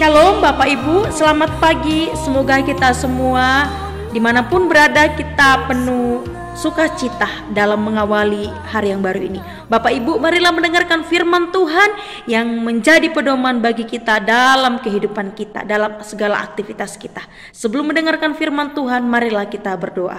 Shalom Bapak Ibu, selamat pagi. Semoga kita semua dimanapun berada kita penuh sukacita dalam mengawali hari yang baru ini. Bapak Ibu, marilah mendengarkan firman Tuhan yang menjadi pedoman bagi kita dalam kehidupan kita, dalam segala aktivitas kita. Sebelum mendengarkan firman Tuhan, marilah kita berdoa.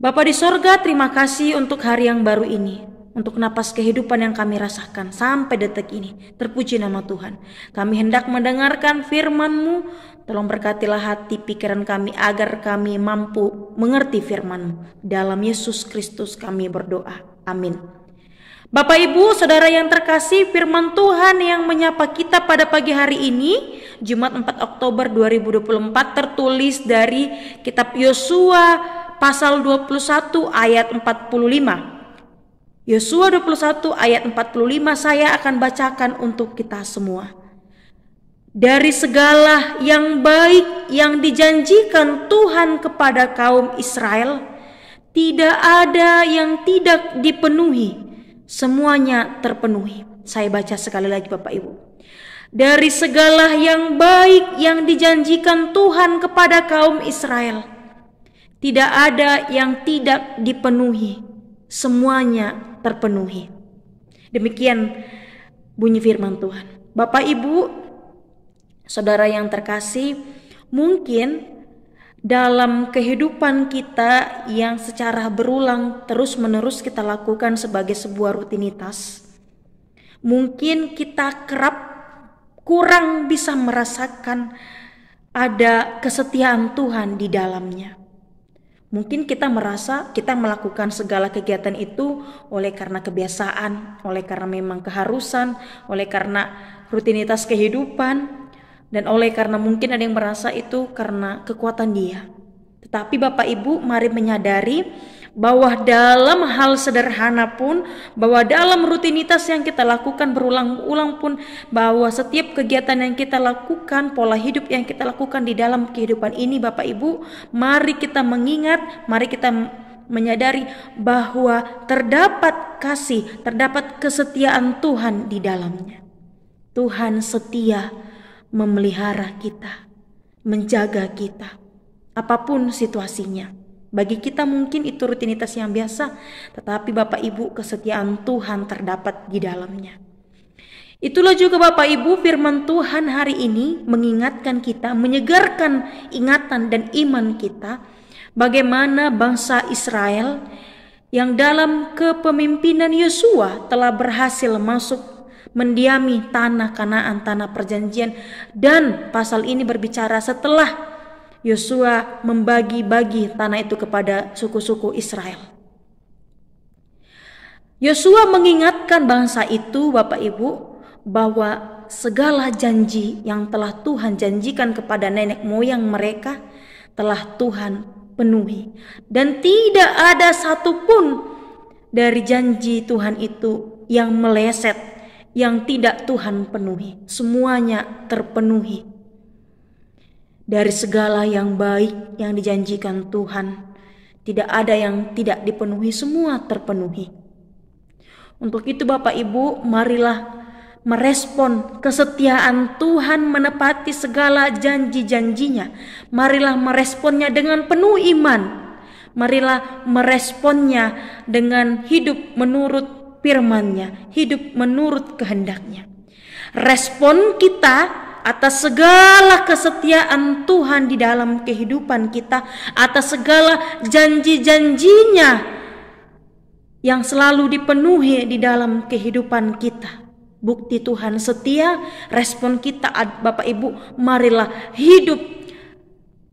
Bapa di sorga, terima kasih untuk hari yang baru ini, untuk napas kehidupan yang kami rasakan sampai detik ini. Terpuji nama Tuhan. Kami hendak mendengarkan firman-Mu. Tolong berkatilah hati pikiran kami agar kami mampu mengerti firman-Mu. Dalam Yesus Kristus kami berdoa. Amin. Bapak Ibu, saudara yang terkasih, firman Tuhan yang menyapa kita pada pagi hari ini, Jumat 4 Oktober 2024, tertulis dari kitab Yosua pasal 21 ayat 45. Yosua 21 ayat 45 saya akan bacakan untuk kita semua. Dari segala yang baik yang dijanjikan Tuhan kepada kaum Israel, tidak ada yang tidak dipenuhi, semuanya terpenuhi. Saya baca sekali lagi Bapak Ibu. Dari segala yang baik yang dijanjikan Tuhan kepada kaum Israel, tidak ada yang tidak dipenuhi, semuanya terpenuhi. Demikian bunyi firman Tuhan. Bapak Ibu, saudara yang terkasih, mungkin dalam kehidupan kita yang secara berulang terus-menerus kita lakukan sebagai sebuah rutinitas, mungkin kita kerap kurang bisa merasakan ada kesetiaan Tuhan di dalamnya. Mungkin kita merasa kita melakukan segala kegiatan itu oleh karena kebiasaan, oleh karena memang keharusan, oleh karena rutinitas kehidupan, dan oleh karena mungkin ada yang merasa itu karena kekuatan dia. Tetapi Bapak Ibu, mari menyadari bahwa dalam hal sederhana pun, bahwa dalam rutinitas yang kita lakukan berulang-ulang pun, bahwa setiap kegiatan yang kita lakukan, pola hidup yang kita lakukan di dalam kehidupan ini, Bapak Ibu, mari kita mengingat, mari kita menyadari bahwa terdapat kasih, terdapat kesetiaan Tuhan di dalamnya. Tuhan setia memelihara kita, menjaga kita, apapun situasinya. Bagi kita mungkin itu rutinitas yang biasa, tetapi Bapak Ibu, kesetiaan Tuhan terdapat di dalamnya. Itulah juga Bapak Ibu firman Tuhan hari ini mengingatkan kita, menyegarkan ingatan dan iman kita, bagaimana bangsa Israel yang dalam kepemimpinan Yosua telah berhasil masuk mendiami tanah Kanaan, tanah perjanjian. Dan pasal ini berbicara setelah Yosua membagi-bagi tanah itu kepada suku-suku Israel. Yosua mengingatkan bangsa itu, Bapak Ibu, bahwa segala janji yang telah Tuhan janjikan kepada nenek moyang mereka telah Tuhan penuhi. Dan tidak ada satupun dari janji Tuhan itu yang meleset, yang tidak Tuhan penuhi. Semuanya terpenuhi. Dari segala yang baik yang dijanjikan Tuhan, tidak ada yang tidak dipenuhi, semua terpenuhi. Untuk itu Bapak Ibu, marilah merespon kesetiaan Tuhan menepati segala janji-janjinya. Marilah meresponnya dengan penuh iman. Marilah meresponnya dengan hidup menurut firman-Nya, hidup menurut kehendak-Nya. Respon kita atas segala kesetiaan Tuhan di dalam kehidupan kita, atas segala janji-janjinya yang selalu dipenuhi di dalam kehidupan kita. Bukti Tuhan setia, respon kita Bapak Ibu, marilah hidup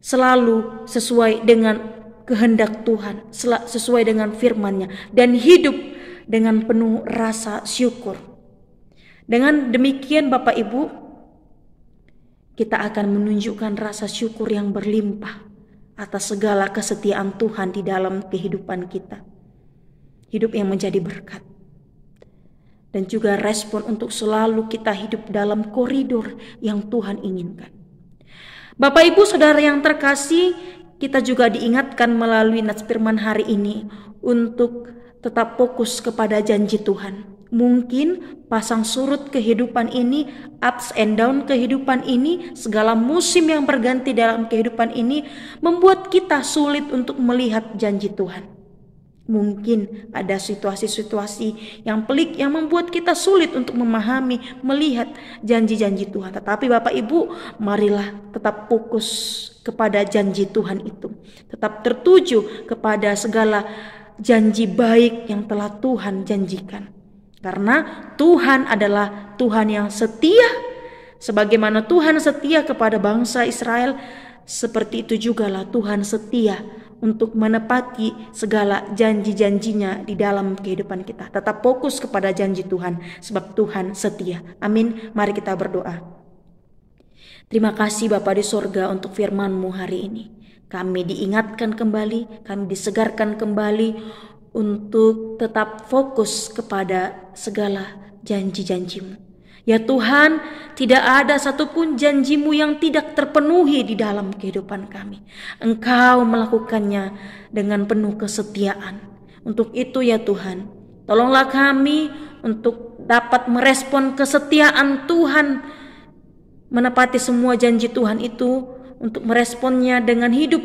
selalu sesuai dengan kehendak Tuhan, sesuai dengan firman-Nya, dan hidup dengan penuh rasa syukur. Dengan demikian Bapak Ibu, kita akan menunjukkan rasa syukur yang berlimpah atas segala kesetiaan Tuhan di dalam kehidupan kita. Hidup yang menjadi berkat. Dan juga respon untuk selalu kita hidup dalam koridor yang Tuhan inginkan. Bapak Ibu Saudara yang terkasih, kita juga diingatkan melalui nats firman hari ini untuk tetap fokus kepada janji Tuhan. Mungkin pasang surut kehidupan ini, ups and down kehidupan ini, segala musim yang berganti dalam kehidupan ini membuat kita sulit untuk melihat janji Tuhan. Mungkin ada situasi-situasi yang pelik yang membuat kita sulit untuk memahami, melihat janji-janji Tuhan. Tetapi Bapak Ibu, marilah tetap fokus kepada janji Tuhan itu. Tetap tertuju kepada segala janji baik yang telah Tuhan janjikan. Karena Tuhan adalah Tuhan yang setia. Sebagaimana Tuhan setia kepada bangsa Israel, seperti itu jugalah Tuhan setia untuk menepati segala janji-janjinya di dalam kehidupan kita. Tetap fokus kepada janji Tuhan, sebab Tuhan setia. Amin. Mari kita berdoa. Terima kasih Bapa di sorga untuk firman-Mu hari ini. Kami diingatkan kembali, kami disegarkan kembali untuk tetap fokus kepada segala janji-janji-Mu. Ya Tuhan, tidak ada satupun janji-Mu yang tidak terpenuhi di dalam kehidupan kami. Engkau melakukannya dengan penuh kesetiaan. Untuk itu ya Tuhan, tolonglah kami untuk dapat merespon kesetiaan Tuhan, menepati semua janji Tuhan itu, untuk meresponnya dengan hidup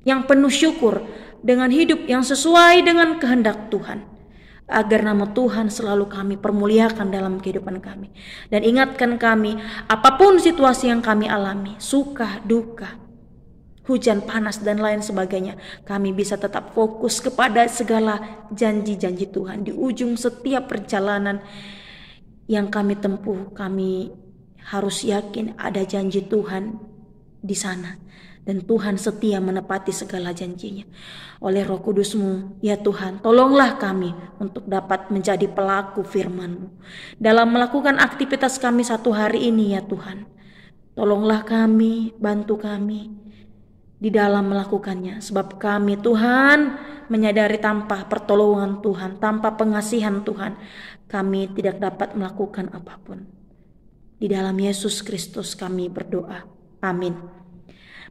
yang penuh syukur, dengan hidup yang sesuai dengan kehendak Tuhan, agar nama Tuhan selalu kami permuliakan dalam kehidupan kami. Dan ingatkan kami, apapun situasi yang kami alami, suka, duka, hujan, panas, dan lain sebagainya, kami bisa tetap fokus kepada segala janji-janji Tuhan. Di ujung setiap perjalanan yang kami tempuh, kami harus yakin ada janji Tuhan di sana. Dan Tuhan setia menepati segala janjinya. Oleh Roh Kudus-Mu, ya Tuhan, tolonglah kami untuk dapat menjadi pelaku firman-Mu. Dalam melakukan aktivitas kami satu hari ini ya Tuhan. Tolonglah kami, bantu kami di dalam melakukannya. Sebab kami Tuhan menyadari tanpa pertolongan Tuhan, tanpa pengasihan Tuhan, kami tidak dapat melakukan apapun. Di dalam Yesus Kristus kami berdoa. Amin.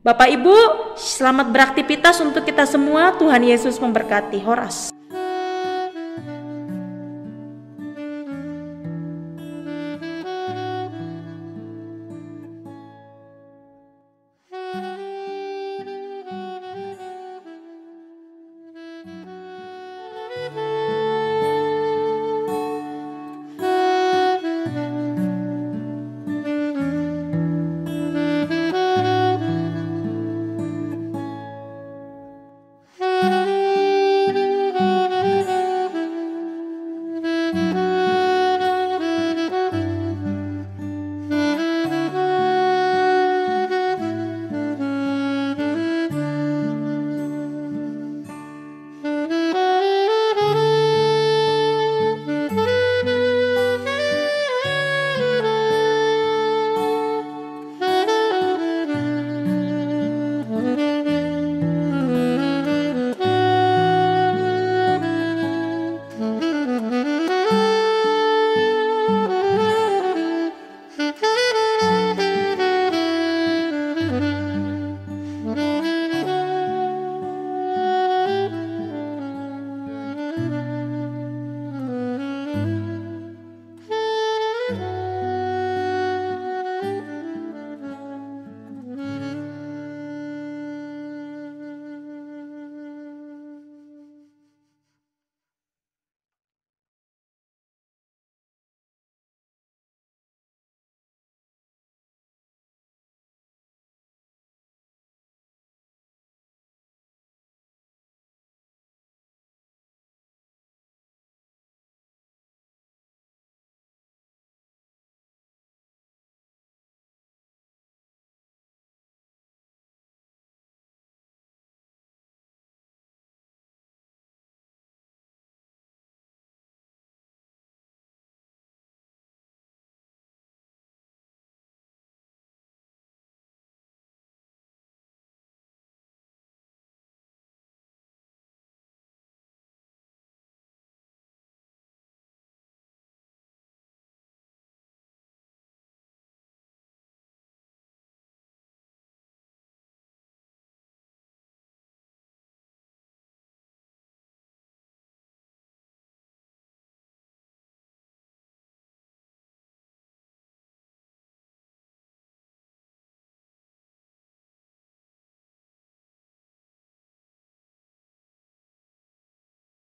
Bapak Ibu, selamat beraktivitas untuk kita semua. Tuhan Yesus memberkati. Horas.